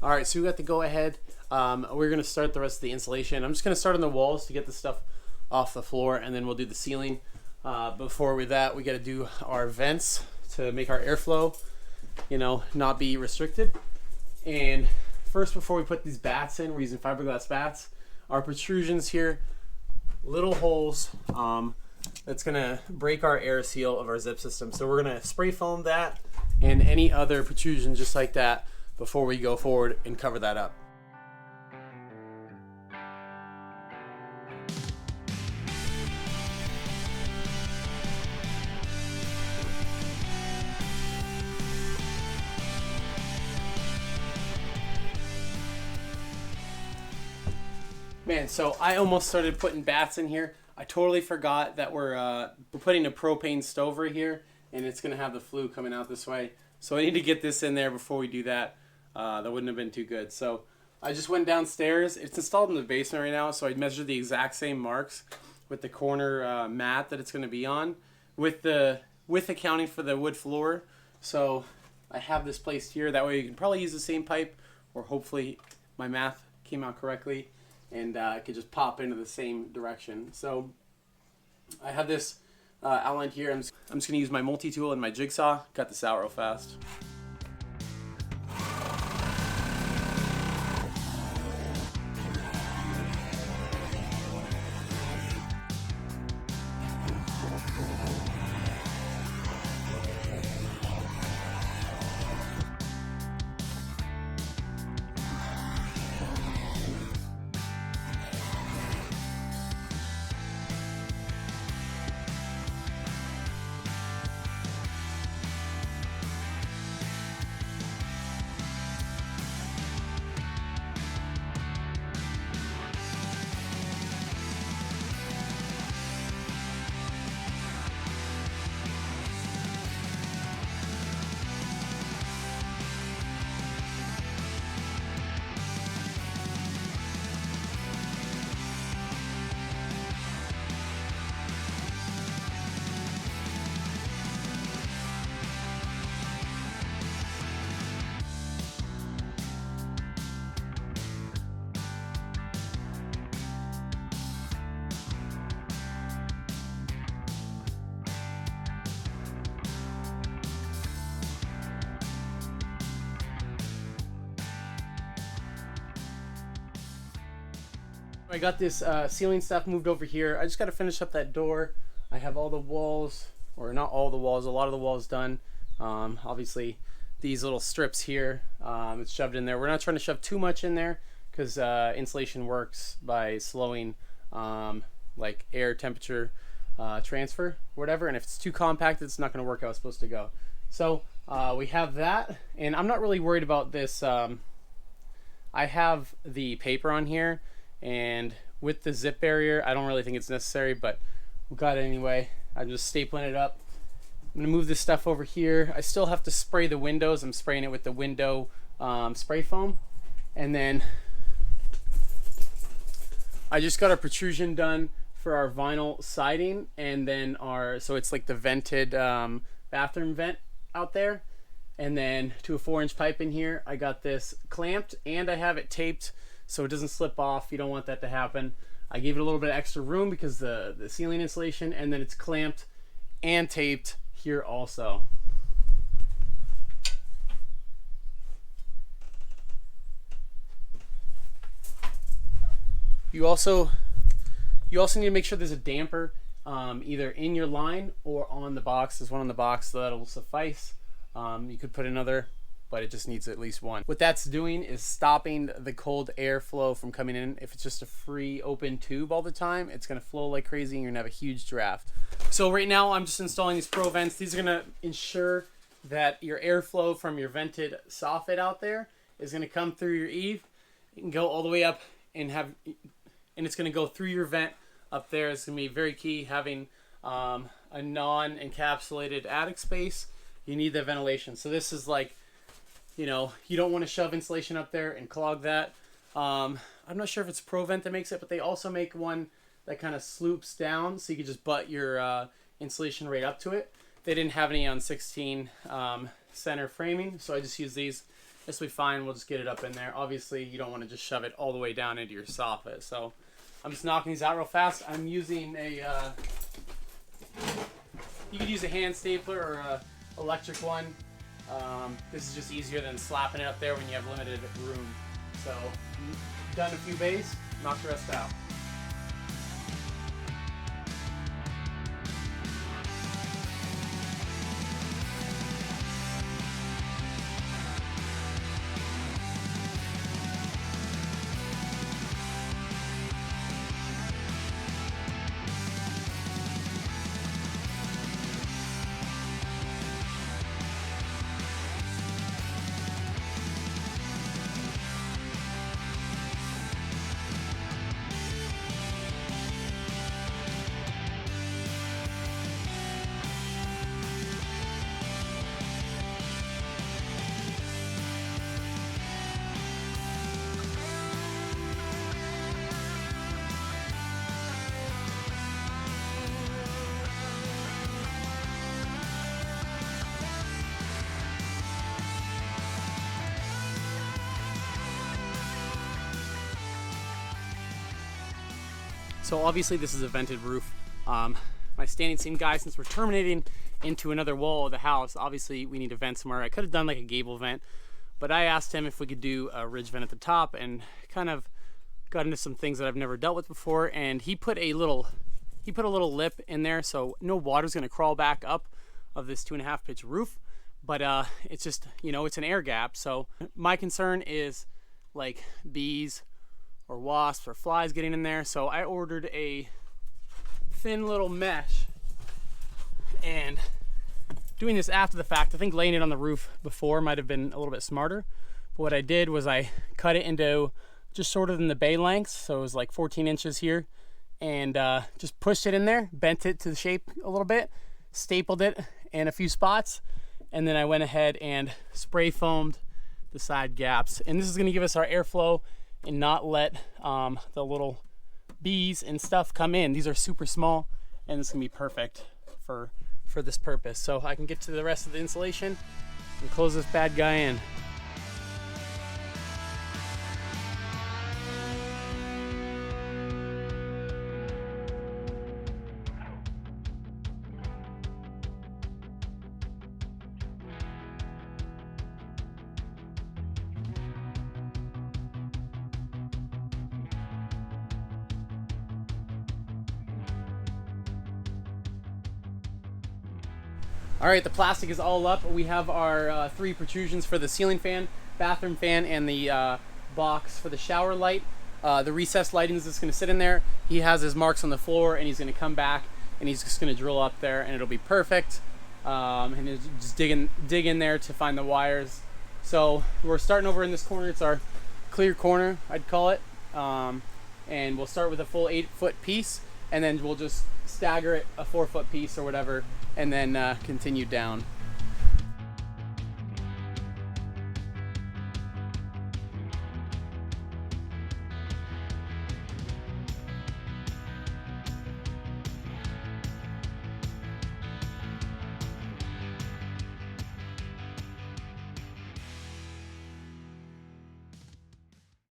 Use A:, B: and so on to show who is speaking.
A: All right, so we got the go ahead. We're gonna start the rest of the insulation. I'm just gonna start on the walls to get the stuff off the floor, and then we'll do the ceiling. Before we that, we got to do our vents to make our airflow, not be restricted. And first, before we put these bats in, we're using fiberglass bats. Our protrusions here, little holes. That's gonna break our air seal of our zip system. So we're gonna spray foam that and any other protrusion just like that before we go forward and cover that up. Man, so I almost started putting bats in here. I totally forgot that we're putting a propane stove right here, and it's gonna have the flue coming out this way. So I need to get this in there before we do that. That wouldn't have been too good. So I just went downstairs. It's installed in the basement right now, so I measured the exact same marks with the corner mat that it's gonna be on, with accounting for the wood floor. So I have this placed here. That way you can probably use the same pipe, or hopefully my math came out correctly, and I could just pop into the same direction. So I have this outlined here. I'm just going to use my multi-tool and my jigsaw, cut this out real fast. I got this ceiling stuff moved over here. I just got to finish up that door. I have all the walls, or not all the walls, a lot of the walls done. Obviously, these little strips here, it's shoved in there. We're not trying to shove too much in there because insulation works by slowing like air temperature transfer, whatever. And if it's too compact, it's not going to work how it's supposed to go. So we have that, and I'm not really worried about this. I have the paper on here, and with the zip barrier, I don't really think it's necessary, but we got it anyway. I'm just stapling it up. I'm gonna move this stuff over here. I still have to spray the windows. I'm spraying it with the window spray foam. And then I just got a protrusion done for our vinyl siding, and then so it's like the vented bathroom vent out there. And then to a 4-inch pipe in here, I got this clamped, and I have it taped so it doesn't slip off. You don't want that to happen. I gave it a little bit of extra room because the ceiling insulation, and then it's clamped and taped here also. You also need to make sure there's a damper either in your line or on the box. There's one on the box, so that'll suffice. You could put another, but it just needs at least one. What that's doing is stopping the cold airflow from coming in. If it's just a free open tube all the time, it's gonna flow like crazy and you're gonna have a huge draft. So right now I'm just installing these Pro Vents. These are gonna ensure that your airflow from your vented soffit out there is gonna come through your eave. You can go all the way up and it's gonna go through your vent up there. It's gonna be very key having a non-encapsulated attic space. You need the ventilation. So this is like, you don't want to shove insulation up there and clog that. I'm not sure if it's ProVent that makes it, but they also make one that kind of sloops down, so you can just butt your insulation right up to it. They didn't have any on 16 center framing, so I just use these. This will be fine. We'll just get it up in there. Obviously, you don't want to just shove it all the way down into your soffit. So I'm just knocking these out real fast. I'm using a, you could use a hand stapler or a electric one. This is just easier than slapping it up there when you have limited room. So done a few bays, knock the rest out. So obviously this is a vented roof. My standing seam guy, since we're terminating into another wall of the house, obviously we need a vent somewhere. I could have done like a gable vent, but I asked him if we could do a ridge vent at the top, and kind of got into some things that I've never dealt with before. And he put a little lip in there, so no water's gonna crawl back up of this 2.5 pitch roof. But it's just, you know, it's an air gap. So my concern is like bees or wasps or flies getting in there. So I ordered a thin little mesh, and doing this after the fact, I think laying it on the roof before might have been a little bit smarter. But what I did was I cut it into just sort of in the bay lengths, so it was like 14 inches here, and just pushed it in there, bent it to the shape a little bit, stapled it in a few spots, and then I went ahead and spray foamed the side gaps. And this is gonna give us our airflow and not let the little bees and stuff come in. These are super small, and it's gonna be perfect for this purpose. So I can get to the rest of the insulation and close this bad guy in. All right, the plastic is all up. We have our 3 protrusions for the ceiling fan, bathroom fan, and the box for the shower light. The recessed lighting is just gonna sit in there. He has his marks on the floor, and he's gonna come back and he's just gonna drill up there, and it'll be perfect. And he'll just dig in there to find the wires. So we're starting over in this corner. It's our clear corner, I'd call it. And we'll start with a full 8-foot piece, and then we'll just stagger it a 4-foot piece or whatever, and then continue down.